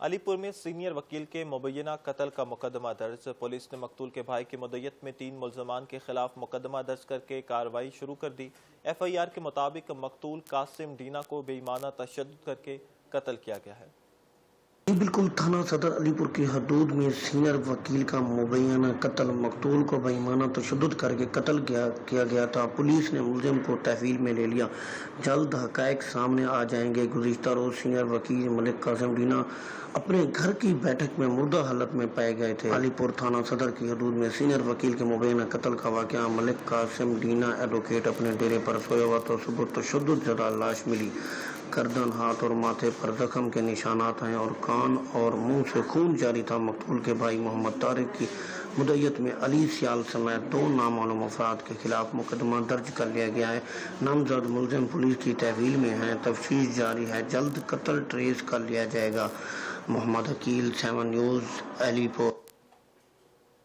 علی پور میں سینئر وکیل کے مبینہ قتل کا مقدمہ درج۔ پولیس نے مقتول کے بھائی کی مدعیت میں 3 ملزمان کے خلاف مقدمہ درج کر کے کارروائی شروع کر دی۔ ایف آئی آر کے مطابق مقتول قاسم ڈینا کو بے ایمانہ تشدد کر کے قتل کیا گیا ہے۔ بالکل تھانہ صدر علی پور کی حدود میں سینئر وکیل کا مبینہ قتل، مقتول کو بے ایمانہ تشدد کر کے قتل کیا گیا تھا۔ پولیس نے ملزم کو تحویل میں لے لیا، جلد حقائق سامنے آ جائیں گے۔ گزشتہ روز سینئر وکیل ملک قاسم ڈینا اپنے گھر کی بیٹھک میں مردہ حالت میں پائے گئے تھے۔ علی پور تھانہ صدر کی حدود میں سینئر وکیل کے مبینہ قتل کا واقعہ۔ ملک قاسم ڈینا ایڈوکیٹ اپنے ڈیرے پر سویا ہوا تو صبح تشدد زدہ لاش ملی۔ گردن، ہاتھ اور ماتھے پر زخم کے نشانات ہیں اور کان اور منہ سے خون جاری تھا۔ مقتول کے بھائی محمد طارق کی مدعیت میں علی سیال سمیت 2 نامعلوم افراد کے خلاف مقدمہ درج کر لیا گیا ہے۔ نامزد ملزم پولیس کی تحویل میں ہیں، تفتیش جاری ہے، جلد قتل ٹریس کر لیا جائے گا۔ محمد عقیل، 7 نیوز، علی پور۔